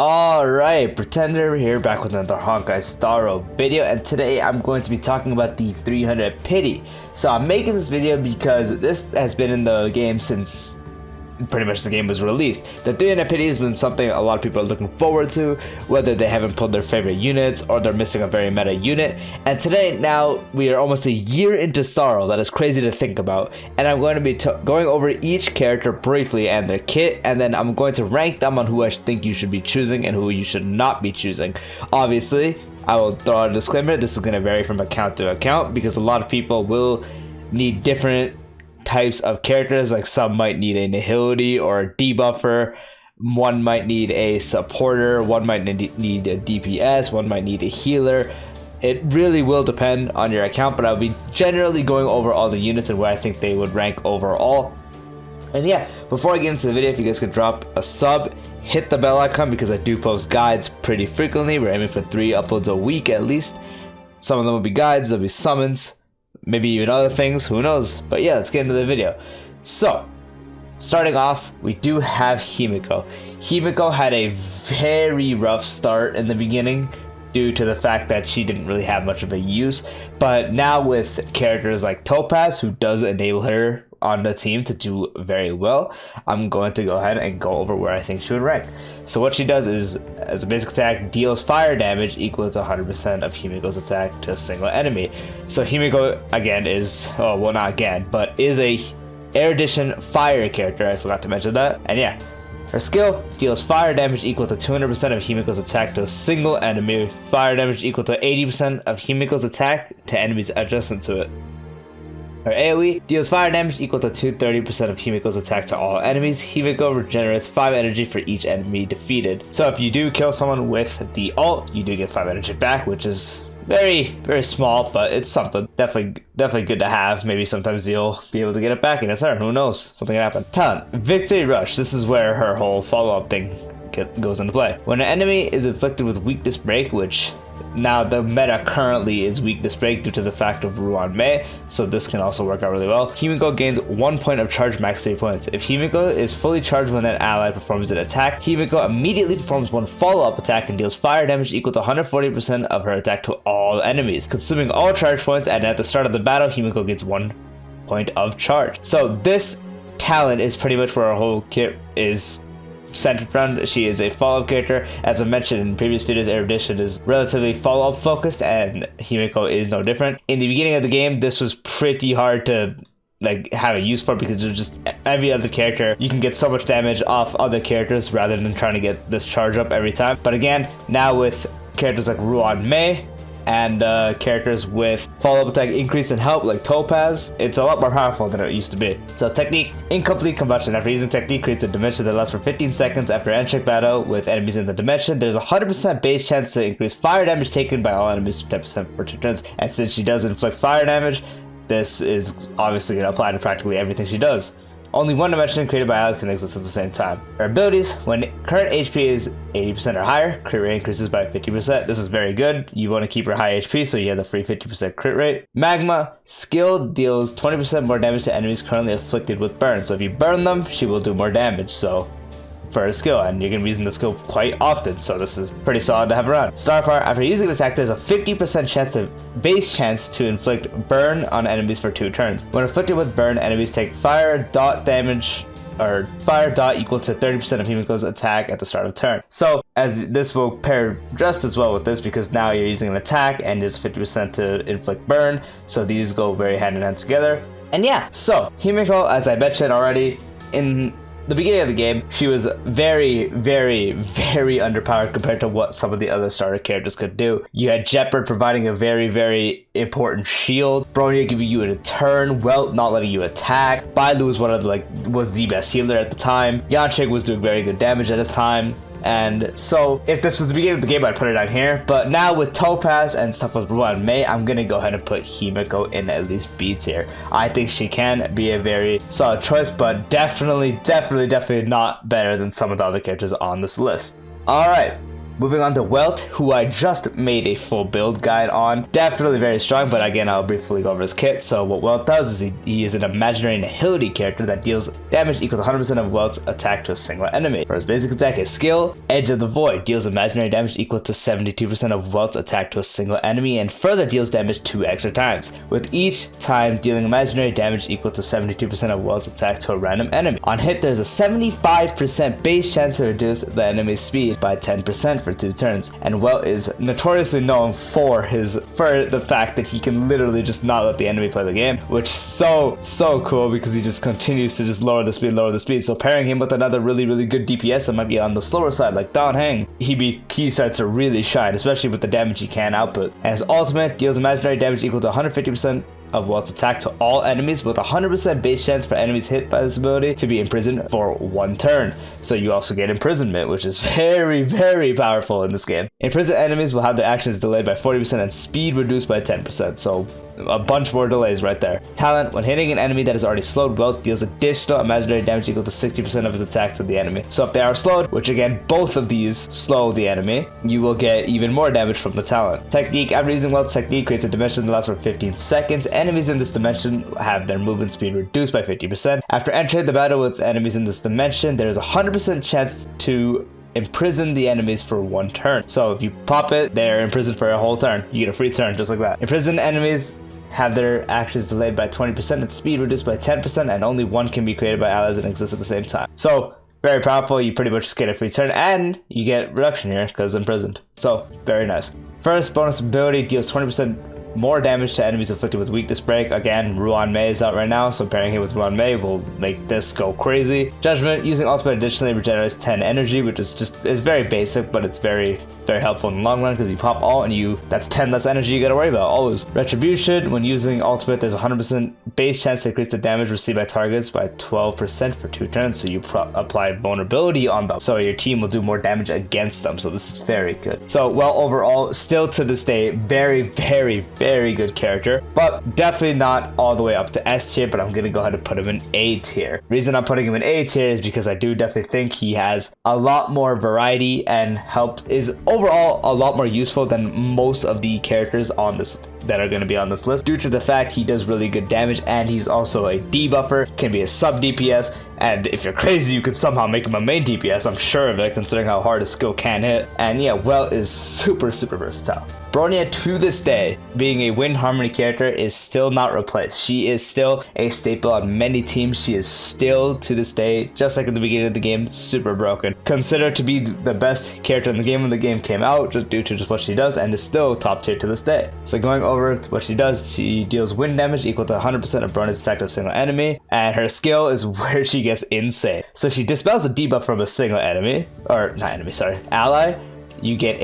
Alright, Pretender here, back with another Honkai Star Rail video, and today I'm going to be talking about the 300 pity. So I'm making this video because this has been in the game since pretty much the game was released. The 300 pity has been something a lot of people are looking forward to, whether they haven't pulled their favorite units or they're missing a very meta unit. And today, now, we are almost a year into Star Rail. That is crazy to think about. And I'm going to be going over each character briefly and their kit, and then I'm going to rank them on who I think you should be choosing and who you should not be choosing. Obviously, I will throw out a disclaimer, this is going to vary from account to account because a lot of people will need different types of characters. Like some might need a nihility or a debuffer, one might need a supporter, one might need a DPS, one might need a healer. It really will depend on your account, but I'll be generally going over all the units and where I think they would rank overall. And yeah, before I get into the video, if you guys could drop a sub, hit the bell icon because I do post guides pretty frequently. We're aiming for 3 uploads a week at least. Some of them will be guides, there'll be summons, maybe even other things, who knows. But yeah, let's get into the video. So starting off, we do have Himeko. Himeko had a very rough start in the beginning due to the fact that she didn't really have much of a use, but now with characters like Topaz, who does enable her on the team to do very well, I'm going to go ahead and go over where I think she would rank. So what she does is, as a basic attack, deals fire damage equal to 100% of Himeko's attack to a single enemy. So Himeko, again, is, oh, well, not again, but is a Air Edition fire character. I forgot to mention that. And yeah, her skill deals fire damage equal to 200% of Himeko's attack to a single enemy. Fire damage equal to 80% of Himeko's attack to enemies adjacent to it. Her AoE deals fire damage equal to 230% of Himeko's attack to all enemies. Himeko regenerates 5 energy for each enemy defeated. So if you do kill someone with the ult, you do get 5 energy back, which is very small, but it's something. Definitely good to have. Maybe sometimes you'll be able to get it back in a turn. Who knows? Something can happen. Talent. Victory Rush. This is where her whole follow-up thing goes into play. When an enemy is inflicted with Weakness Break, which now the meta currently is Weakness Break due to the fact of Ruan Mei, so this can also work out really well. Himeko gains 1 point of charge, max 3 points. If Himeko is fully charged when an ally performs an attack, Himeko immediately performs 1 follow-up attack and deals fire damage equal to 140% of her attack to all enemies, consuming all charge points, and at the start of the battle, Himeko gets 1 point of charge. So this talent is pretty much where our whole kit is centered around. She is a follow-up character. As I mentioned in previous videos, Air Edition is relatively follow-up focused, and Himeko is no different. In the beginning of the game, this was pretty hard to have a use for because it's just every other character. You can get so much damage off other characters rather than trying to get this charge up every time. But again, now with characters like Ruan Mei and characters with follow-up attack increase and help like Topaz, it's a lot more powerful than it used to be. So technique, incomplete combustion. After using technique, creates a dimension that lasts for 15 seconds after unchecked battle with enemies in the dimension. There's a 100% base chance to increase fire damage taken by all enemies to 10% for 2 turns. And since she does inflict fire damage, this is obviously going to apply to practically everything she does. Only one dimension created by allies can exist at the same time. Her abilities, when current HP is 80% or higher, crit rate increases by 50%. This is very good. You want to keep her high HP so you have the free 50% crit rate. Magma, skill deals 20% more damage to enemies currently afflicted with burn. So if you burn them, she will do more damage. So for a skill, and you're going to be using the skill quite often, so this is pretty solid to have around. Starfire, after using an attack, there's a 50% base chance to inflict burn on enemies for 2 turns. When afflicted with burn, enemies take fire dot damage, or fire dot equal to 30% of Himeko's attack at the start of turn. So as this will pair just as well with this because now you're using an attack and there's 50% to inflict burn, so these go very hand in hand together. And yeah, so Himeko, as I mentioned already, in the beginning of the game, she was very underpowered compared to what some of the other starter characters could do. You had Gepard providing a very important shield, Bronya giving you a turn, Welt not letting you attack, Bailu was the best healer at the time, Yanqing was doing very good damage at his time. And so if this was the beginning of the game, I'd put it down here. But now with Topaz and stuff with Ruan Mei, I'm going to go ahead and put Himeko in at least B tier. I think she can be a very solid choice, but definitely not better than some of the other characters on this list. Alright, Moving on to Welt, who I just made a full build guide on. Definitely very strong, but again, I'll briefly go over his kit. So what Welt does is he is an imaginary nihility character that deals damage equal to 100% of Welt's attack to a single enemy. For his basic attack, his skill, Edge of the Void, deals imaginary damage equal to 72% of Welt's attack to a single enemy, and further deals damage 2 extra times, with each time dealing imaginary damage equal to 72% of Welt's attack to a random enemy. On hit, there's a 75% base chance to reduce the enemy's speed by 10% for 2 turns, and Welt is notoriously known for the fact that he can literally just not let the enemy play the game, which is so cool because he just continues to just lower the speed. So pairing him with another really good DPS that might be on the slower side like Yanqing, he starts to really shine, especially with the damage he can output. And his ultimate deals imaginary damage equal to 150% of Welt's attack to all enemies, with 100% base chance for enemies hit by this ability to be imprisoned for 1 turn. So you also get imprisonment, which is very powerful in this game. Imprisoned enemies will have their actions delayed by 40% and speed reduced by 10%, so a bunch more delays right there. Talent, when hitting an enemy that is already slowed, Welt deals additional imaginary damage equal to 60% of his attack to the enemy. So if they are slowed, which again both of these slow the enemy, you will get even more damage from the talent. Technique, after using Welt's technique, creates a dimension that lasts for 15 seconds. Enemies in this dimension have their movement speed reduced by 50%. After entering the battle with enemies in this dimension, there is a 100% chance to imprison the enemies for 1 turn. So if you pop it, they're imprisoned for a whole turn. You get a free turn just like that. Imprisoned enemies have their actions delayed by 20% and speed reduced by 10%, and only 1 can be created by allies and exist at the same time. So very powerful. You pretty much just get a free turn, and you get reduction here because imprisoned. So very nice. First bonus ability deals 20% more damage to enemies afflicted with weakness break. Again, Ruan Mei is out right now, so pairing him with Ruan Mei will make this go crazy. Judgment, using ultimate additionally regenerates 10 energy, which is very basic, but it's very helpful in the long run because you pop all and that's 10 less energy you gotta worry about always. Retribution, when using ultimate, there's a 100% base chance to increase the damage received by targets by 12% for 2 turns, so you apply vulnerability on them, so your team will do more damage against them, so this is very good. So well, overall, still to this day, very good character, but definitely not all the way up to S tier, but I'm gonna go ahead and put him in A tier. Reason I'm putting him in A tier is because I do definitely think he has a lot more variety and is overall a lot more useful than most of the characters on this that are going to be on this list, due to the fact he does really good damage, and he's also a debuffer, can be a sub DPS, and if you're crazy you could somehow make him a main DPS, I'm sure of it, considering how hard his skill can hit. And yeah, Welt is super versatile. Bronya, to this day, being a Wind Harmony character, is still not replaced. She is still a staple on many teams. She is still, to this day, just like at the beginning of the game, super broken. Considered to be the best character in the game when the game came out, just due to what she does, and is still top tier to this day. So going over to what she does, she deals wind damage equal to 100% of Bronya's attack to a single enemy, and her skill is where she gets insane. So she dispels a debuff from a single ally. You get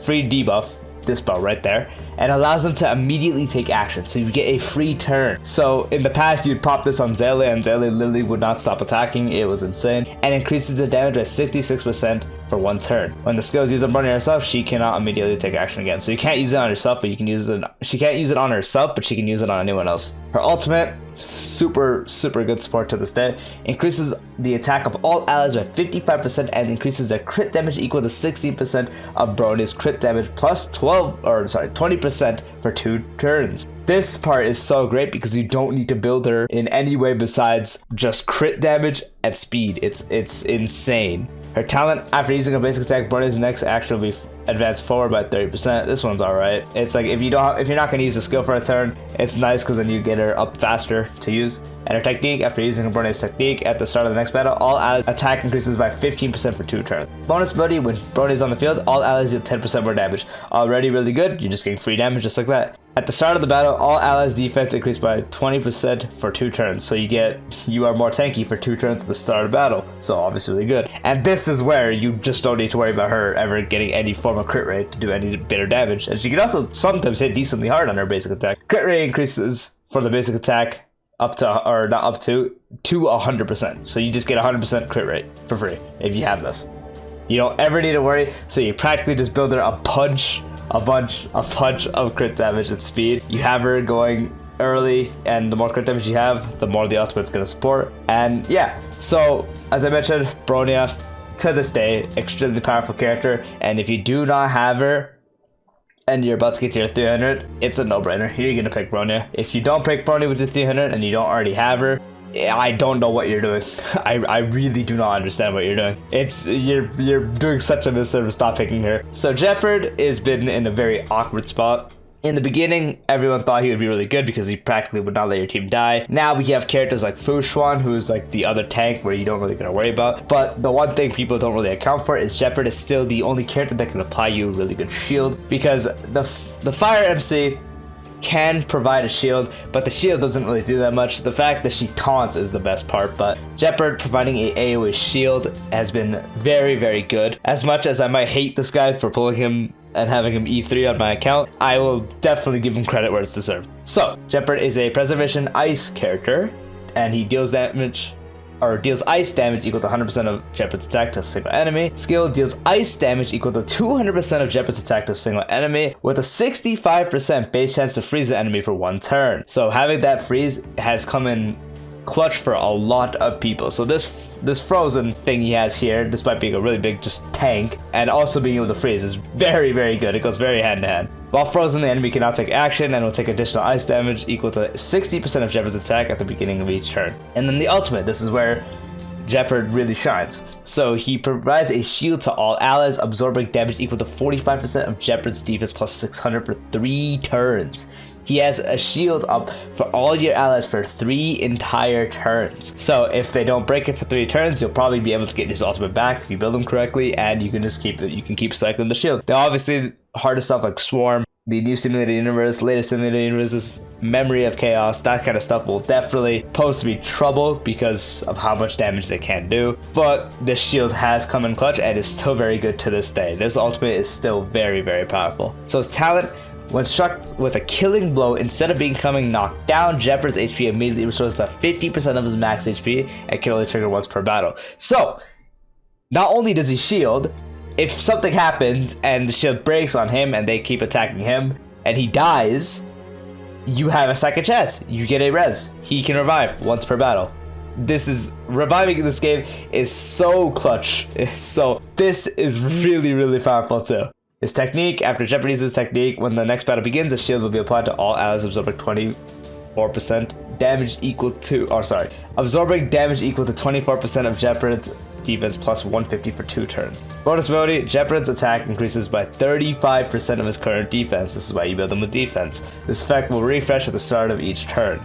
free debuff dispel right there, and allows them to immediately take action, so you get a free turn. So in the past you'd pop this on Zele, and Zele literally would not stop attacking. It was insane, and increases the damage by 66% for 1 turn. When the skill is used on Bronya herself, she cannot immediately take action again, so you can't use it on herself, but you can use it she can't use it on herself, but she can use it on anyone else. Her ultimate, super good support to this day, increases the attack of all allies by 55% and increases their crit damage equal to 16% of Bronya's crit damage plus 20% for 2 turns. This part is so great because you don't need to build her in any way besides just crit damage and speed. It's insane. Her talent, after using a basic attack, Bronya's next action will be advanced forward by 30%. This one's alright. It's like if you're not gonna use a skill for a turn, it's nice because then you get her up faster to use. And her technique, after using Bronya's technique at the start of the next battle, all allies attack increases by 15% for 2 turns. Bonus ability, when Bronya is on the field, all allies deal 10% more damage. Already really good, you're just getting free damage just like that. At the start of the battle, all allies defense increased by 20% for 2 turns, so you are more tanky for 2 turns at the start of the battle, so obviously really good. And this is where you just don't need to worry about her ever getting any form of crit rate to do any bitter damage, and she can also sometimes hit decently hard on her basic attack. Crit rate increases for the basic attack to 100%, so you just get 100% crit rate for free if you have this. You don't ever need to worry, so you practically just build her a bunch of crit damage and speed. You have her going early, and the more crit damage you have, the more the ultimate's gonna support. And yeah, so as I mentioned, Bronya to this day, extremely powerful character. And if you do not have her, and you're about to get to your 300, it's a no-brainer. You're gonna pick Bronya. If you don't pick Bronya with your 300 and you don't already have her, I don't know what you're doing. I really do not understand what you're doing. You're doing such a misservice not picking her. So Gepard has been in a very awkward spot. In the beginning, everyone thought he would be really good because he practically would not let your team die. Now we have characters like Fushuan, who's like the other tank where you don't really gotta worry about. But the one thing people don't really account for is Gepard is still the only character that can apply you a really good shield, because the Fire MC can provide a shield, but the shield doesn't really do that much. The fact that she taunts is the best part, but Gepard providing a AoE shield has been very, very good. As much as I might hate this guy for pulling him and having him E3 on my account, I will definitely give him credit where it's deserved. So, Gepard is a Preservation Ice character, and he deals damage, or deals ice damage equal to 100% of Gepard's attack to a single enemy. Skill deals ice damage equal to 200% of Gepard's attack to a single enemy, with a 65% base chance to freeze the enemy for 1 turn. So having that freeze has come in clutch for a lot of people. So this frozen thing he has here, despite being a really big just tank and also being able to freeze, is very, very good. It goes very hand in hand. While frozen, the enemy can now take action and will take additional ice damage equal to 60% of Gepard's attack at the beginning of each turn. And then the ultimate, this is where Gepard really shines. So he provides a shield to all allies, absorbing damage equal to 45% of Gepard's defense plus 600 for 3 turns. He has a shield up for all your allies for 3 entire turns. So if they don't break it for 3 turns, you'll probably be able to get his ultimate back if you build him correctly, and you can just keep it. You can keep cycling the shield. Now, obviously, harder stuff like Swarm, the new simulated universe, latest simulated universes, Memory of Chaos, that kind of stuff will definitely pose to be trouble because of how much damage they can do. But this shield has come in clutch and is still very good to this day. This ultimate is still very, very powerful. So his talent, when struck with a killing blow, instead of becoming knocked down, Gepard's HP immediately restores to 50% of his max HP and can only trigger once per battle. So, not only does he shield, if something happens and the shield breaks on him and they keep attacking him and he dies, you have a second chance. You get a res. He can revive once per battle. Reviving in this game is so clutch. This is really, really powerful too. His technique, after Gepard uses his technique, when the next battle begins, a shield will be applied to all allies, absorbing 24% damage equal to, absorbing damage equal to 24% of Gepard's defense plus 150 for 2 turns. Bonus ability, Gepard's attack increases by 35% of his current defense. This is why you build him with defense. This effect will refresh at the start of each turn.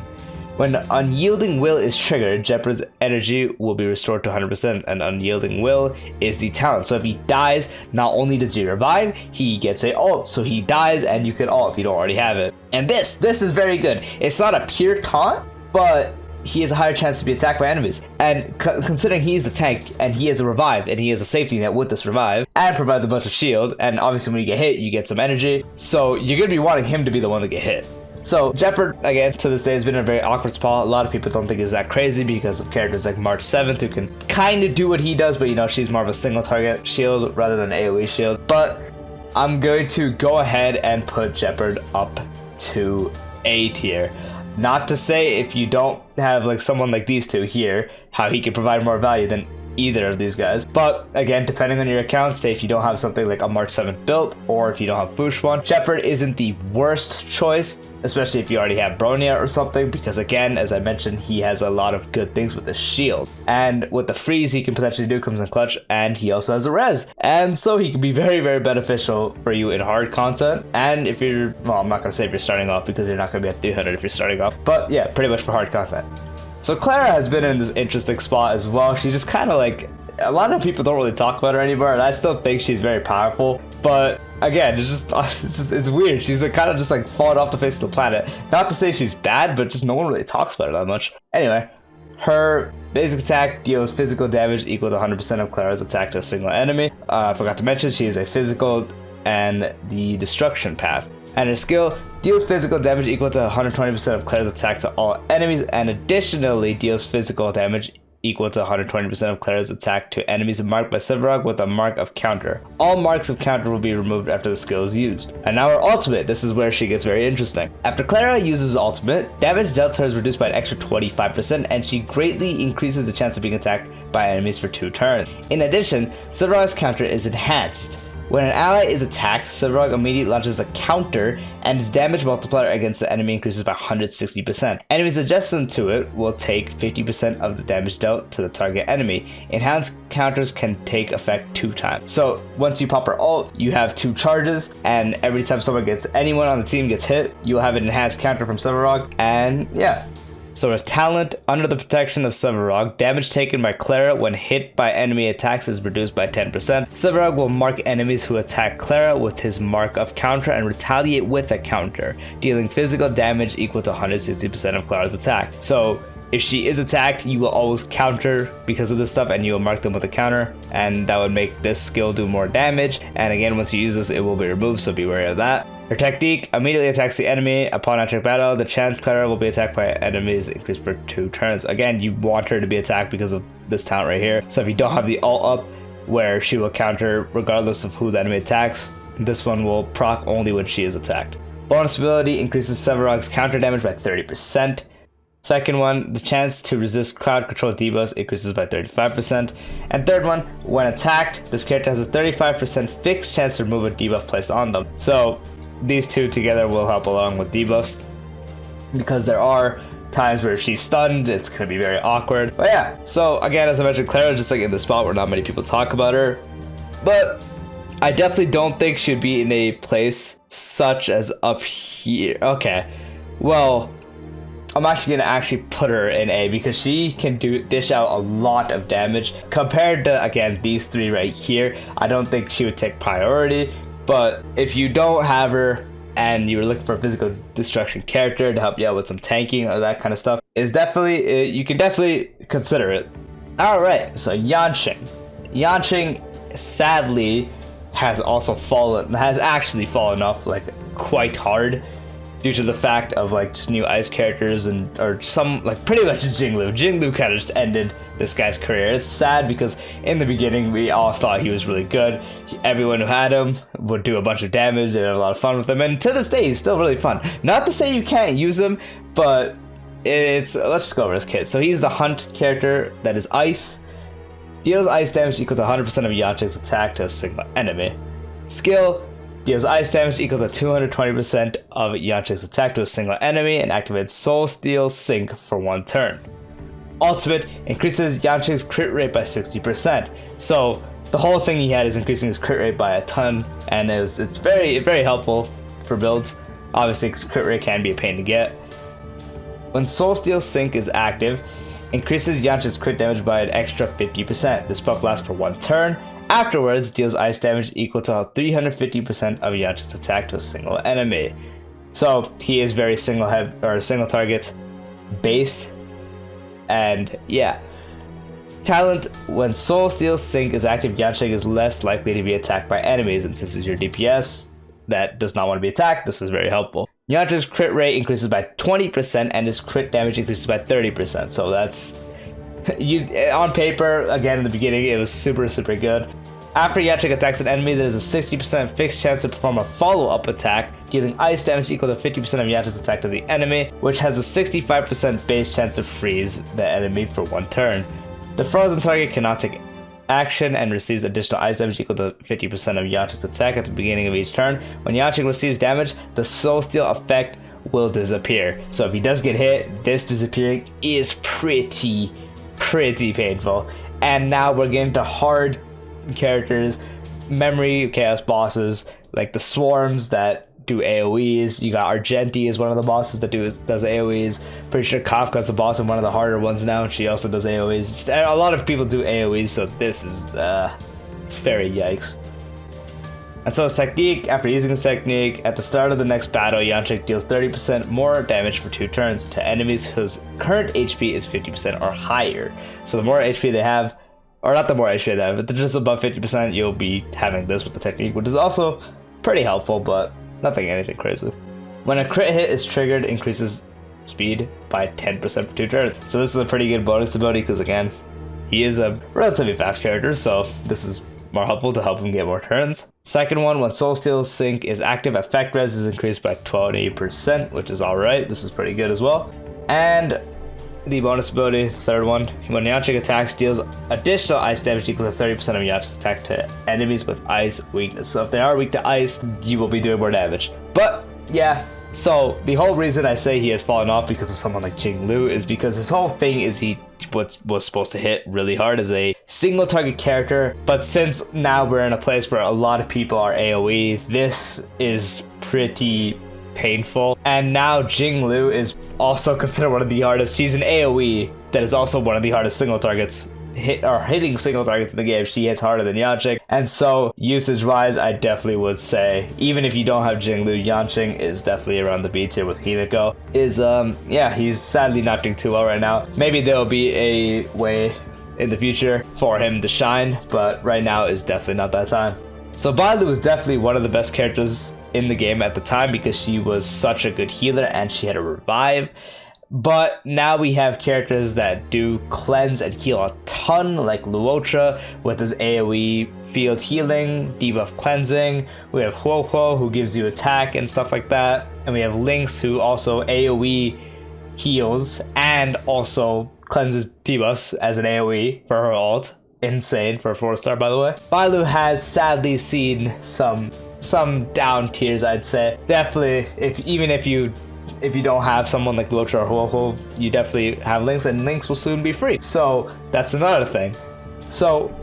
When Unyielding Will is triggered, Gepard's energy will be restored to 100%, and Unyielding Will is the talent. So if he dies, not only does he revive, he gets a ult. So he dies and you can ult if you don't already have it. And this is very good. It's not a pure taunt, but he has a higher chance to be attacked by enemies. And considering he's a tank and he has a revive and he has a safety net with this revive and provides a bunch of shield, and obviously when you get hit, you get some energy. So you're going to be wanting him to be the one to get hit. So Gepard, again, to this day has been in a very awkward spot. A lot of people don't think it's that crazy because of characters like March 7th who can kind of do what he does, but you know, she's more of a single target shield rather than AoE shield. But I'm going to go ahead and put Gepard up to A tier. Not to say if you don't have like someone like these two here, how he can provide more value than either of these guys. But again, depending on your account, say if you don't have something like a March 7th built, or if you don't have Fushuan, Gepard isn't the worst choice, especially if you already have Bronya or something, because again, as I mentioned, he has a lot of good things with the shield. And with the freeze he can potentially do comes in clutch, and he also has a res. And so he can be very, very beneficial for you in hard content. And if you're, well, I'm not going to say if you're starting off because you're not going to be at 300 if you're starting off, but yeah, pretty much for hard content. So Clara has been in this interesting spot as well. She just kind of like, a lot of people don't really talk about her anymore, and I still think she's very powerful. But again, it's weird. She's like, kind of just like fallen off the face of the planet. Not to say she's bad, but just no one really talks about her that much. Anyway, her basic attack deals physical damage equal to 100% of Clara's attack to a single enemy. I forgot to mention she is a physical and the destruction path. And her skill deals physical damage equal to 120% of Clara's attack to all enemies, and additionally deals physical damage equal to 120% of Clara's attack to enemies marked by Sevarog with a mark of counter. All marks of counter will be removed after the skill is used. And now her ultimate, this is where she gets very interesting. After Clara uses ultimate, damage dealt to her is reduced by an extra 25% and she greatly increases the chance of being attacked by enemies for 2 turns. In addition, Sevarog's counter is enhanced. When an ally is attacked, Sevarog immediately launches a counter and its damage multiplier against the enemy increases by 160%. Enemies adjacent to it will take 50% of the damage dealt to the target enemy. Enhanced counters can take effect 2 times. So once you pop her ult, you have 2 charges, and every time anyone on the team gets hit, you'll have an enhanced counter from Sevarog, and yeah. So with talent, under the protection of Sevarog, damage taken by Clara when hit by enemy attacks is reduced by 10%. Sevarog will mark enemies who attack Clara with his mark of counter and retaliate with a counter, dealing physical damage equal to 160% of Clara's attack. So if she is attacked, you will always counter because of this stuff and you will mark them with a counter, and that would make this skill do more damage. And again, once you use this, it will be removed, so be wary of that. Her technique immediately attacks the enemy. Upon entering battle, the chance Clara will be attacked by enemies increased for 2 turns. Again, you want her to be attacked because of this talent right here. So if you don't have the ult up where she will counter regardless of who the enemy attacks, this one will proc only when she is attacked. Bonus ability increases Sevarog's counter damage by 30%. Second one, the chance to resist crowd control debuffs increases by 35%. And third one, when attacked, this character has a 35% fixed chance to remove a debuff placed on them. So these two together will help along with debuffs, because there are times where she's stunned, it's going to be very awkward. But yeah, so again, as I mentioned, Clara is just like in the spot where not many people talk about her. But I definitely don't think she'd be in a place such as up here. Okay, well, I'm actually going to put her in A because she can dish out a lot of damage compared to, again, these 3 right here. I don't think she would take priority, but if you don't have her and you're looking for a physical destruction character to help you out with some tanking or that kind of stuff, is definitely, you can definitely consider it. All right, so Yanqing. Yanqing sadly has actually fallen off like quite hard, due to the fact of like just new ice characters or some like pretty much Jinglu. Jinglu kind of just ended this guy's career. It's sad because in the beginning we all thought he was really good. Everyone who had him would do a bunch of damage. They had a lot of fun with him, and to this day he's still really fun. Not to say you can't use him, but let's just go over his kit. So he's the hunt character that is ice. Deals ice damage equal to 100% of Yanqing's attack to a single enemy. Skill: deals ice damage equal to 220% of Yanqing's attack to a single enemy and activates Soul Steel Sync for 1 turn. Ultimate increases Yanqing's crit rate by 60%. So the whole thing he had is increasing his crit rate by a ton, and it's very, very helpful for builds. Obviously, because crit rate can be a pain to get. When Soul Steel Sync is active, increases Yanqing's crit damage by an extra 50%. This buff lasts for 1 turn. Afterwards, deals ice damage equal to 350% of Yanqing's attack to a single enemy. So he is very single target based, and yeah. Talent: when Soul Steel Sync is active, Yanqing is less likely to be attacked by enemies, and since it's your DPS that does not want to be attacked, this is very helpful. Yanqing's crit rate increases by 20% and his crit damage increases by 30%. So that's on paper, again in the beginning, it was super good. After Yanqing attacks an enemy, there's a 60% fixed chance to perform a follow-up attack, dealing ice damage equal to 50% of Yanqing's attack to the enemy, which has a 65% base chance to freeze the enemy for 1 turn. The frozen target cannot take action and receives additional ice damage equal to 50% of Yanqing's attack at the beginning of each turn. When Yanqing receives damage, the Soul Steel effect will disappear. So if he does get hit, this disappearing is pretty painful. And now we're getting to hard characters, memory chaos bosses like the swarms that do AoEs. You got Argenti is one of the bosses that does AoEs. Pretty sure Kafka's the boss and one of the harder ones now, and she also does AoEs. A lot of people do AoEs, so this is it's very yikes. And so his technique: after using his technique, at the start of the next battle, Yanqing deals 30% more damage for 2 turns to enemies whose current HP is 50% or higher. So the more HP they have, or not the more HP they have, but they're just above 50%, you'll be having this with the technique, which is also pretty helpful, but anything crazy. When a crit hit is triggered, increases speed by 10% for 2 turns. So this is a pretty good bonus ability because again, he is a relatively fast character, so this is more helpful to help him get more turns. Second one, when Soul Steel Sync is active, effect res is increased by 12% which is alright. This is pretty good as well. And the bonus ability, third one, when Yanqing attacks, deals additional ice damage equal to 30% of Yanqing's attack to enemies with ice weakness. So if they are weak to ice, you will be doing more damage. But yeah, so the whole reason I say he has fallen off because of someone like Jing Liu is because his whole thing is he was supposed to hit really hard as a single target character. But since now we're in a place where a lot of people are AoE, this is pretty painful. And now Jing Liu is also considered one of the hardest. She's an AoE that is also one of the hardest single targets hitting single targets in the game. She hits harder than Yanqing, and so usage wise I definitely would say even if you don't have Jing Liu, Yanqing is definitely around the B tier with Himeko. Yeah, he's sadly not doing too well right now. Maybe there'll be a way in the future for him to shine, but right now is definitely not that time. So Bailu was definitely one of the best characters in the game at the time because she was such a good healer and she had a revive. But now we have characters that do cleanse and heal a ton, like Luotra with his AoE field healing, debuff cleansing. We have Huo who gives you attack and stuff like that. And we have Lynx who also AoE heals and also cleanses debuffs as an AoE for her ult. Insane for a 4-star, by the way. Bailu has sadly seen some down tiers, I'd say. Definitely, even if you don't have someone like Luotra or Huo, you definitely have Lynx, and Lynx will soon be free. So that's another thing. So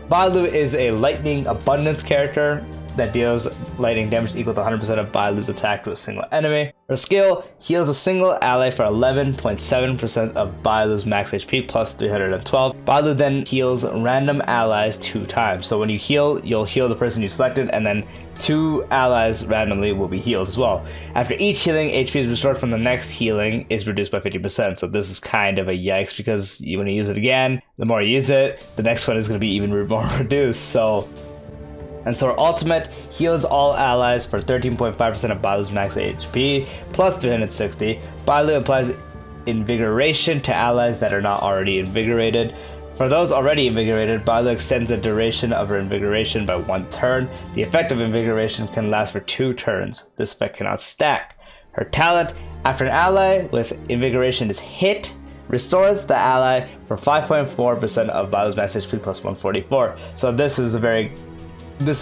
Bailu is a lightning abundance character that deals lightning damage equal to 100% of Bailu's attack to a single enemy. Her skill heals a single ally for 11.7% of Bailu's max HP plus 312. Bailu then heals random allies 2 times. So when you heal, you'll heal the person you selected, and then 2 allies randomly will be healed as well. After each healing, HP is restored from the next healing is reduced by 50%. So this is kind of a yikes because when you use it again, the more you use it, the next one is going to be even more reduced. And so her ultimate heals all allies for 13.5% of Bailu's max HP plus 360. Bailu applies invigoration to allies that are not already invigorated. For those already invigorated, Bailu extends the duration of her invigoration by 1 turn. The effect of invigoration can last for 2 turns. This effect cannot stack. Her talent, after an ally with invigoration is hit, restores the ally for 5.4% of Bailu's max HP plus 144. So this is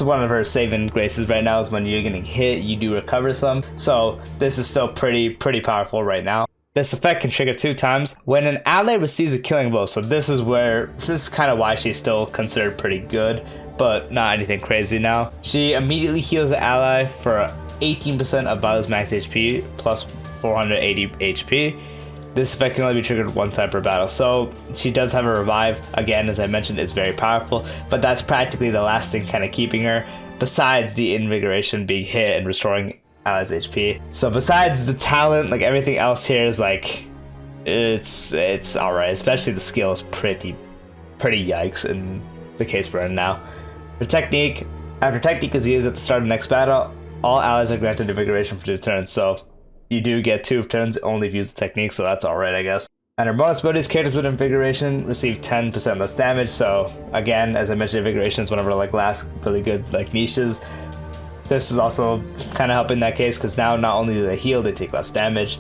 one of her saving graces right now, is when you're getting hit, you do recover some. So this is still pretty powerful right now. This effect can trigger 2 times when an ally receives a killing blow. So this is kind of why she's still considered pretty good, but not anything crazy now. She immediately heals the ally for 18% of Bailu's max HP plus 480 HP. This effect can only be triggered 1 time per battle. So she does have a revive. Again, as I mentioned, it's very powerful, but that's practically the last thing kind of keeping her, besides the invigoration being hit and restoring allies HP. So besides the talent, like everything else here is like, it's alright. Especially the skill is pretty yikes in the case we're in now. Her technique, after technique is used at the start of the next battle, all allies are granted invigoration for 2 turns. So you do get 2 turns only if you use the technique, so that's alright, I guess. And her bonus abilities, characters with invigoration receive 10% less damage. So again, as I mentioned, invigoration is one of her like last really good like niches. This is also kind of helping that case because now not only do they heal, they take less damage.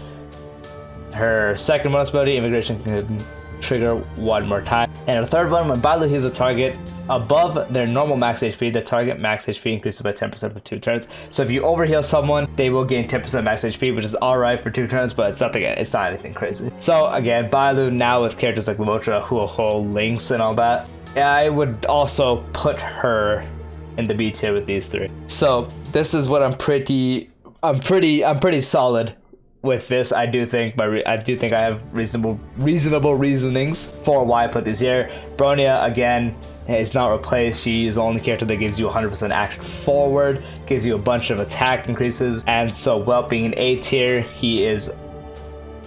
Her second bonus ability, invigoration, can trigger 1 more time. And her third one, when Bailu heals a target above their normal max HP, the target max HP increases by 10% for 2 turns. So if you overheal someone, they will gain 10% max HP, which is alright for 2 turns, but it's not anything crazy. So again, Bailu now with characters like Luotra, Huo, Lynx, and all that, I would also put her in the B tier with these 3. So this is what I'm pretty solid with this. I do think I have reasonable reasonings for why I put this here. Bronya again is not replaced. She is the only character that gives you 100% action forward, gives you a bunch of attack increases, and so Welt being an A tier, he is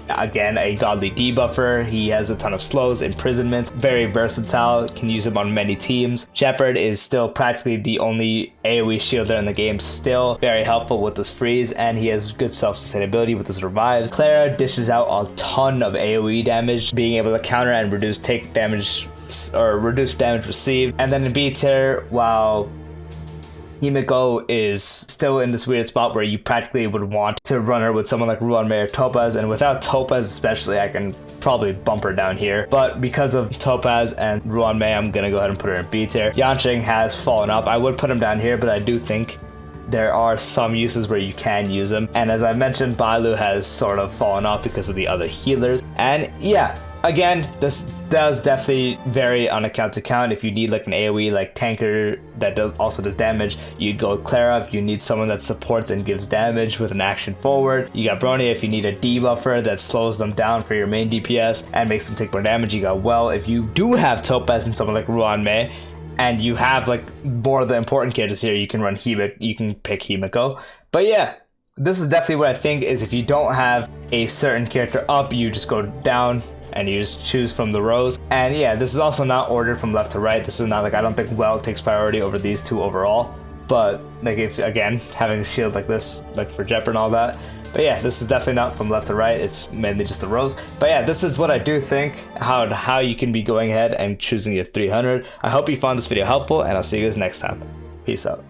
Again, a godly debuffer. He has a ton of slows, imprisonments, very versatile, can use him on many teams. Gepard is still practically the only AoE shielder in the game, still very helpful with his freeze, and he has good self-sustainability with his revives. Clara dishes out a ton of AoE damage, being able to counter and reduce take damage or reduce damage received. And then in B tier, while Himeko is still in this weird spot where you practically would want to run her with someone like Ruanmei or Topaz, and without Topaz especially, I can probably bump her down here. But because of Topaz and Ruanmei, I'm gonna go ahead and put her in B tier. Yanqing has fallen off. I would put him down here, but I do think there are some uses where you can use him. And as I mentioned, Bailu has sort of fallen off because of the other healers. And yeah, again, this does definitely vary on account to count. If you need like an AoE like tanker that also does damage, you'd go with Clara. If you need someone that supports and gives damage with an action forward, you got Bronya. If you need a debuffer that slows them down for your main DPS and makes them take more damage, you got Welt. If you do have Topaz and someone like Ruanmei, and you have like more of the important characters here, you can run Himeko, you can pick Himeko. But yeah, this is definitely what I think is if you don't have a certain character up, you just go down and you just choose from the rows. And yeah, this is also not ordered from left to right. This is not like, I don't think Welt takes priority over these two overall. But like if, again, having a shield like this, like for Gepard and all that. But yeah, this is definitely not from left to right. It's mainly just the rows. But yeah, this is what I do think, how you can be going ahead and choosing your 300. I hope you found this video helpful, and I'll see you guys next time. Peace out.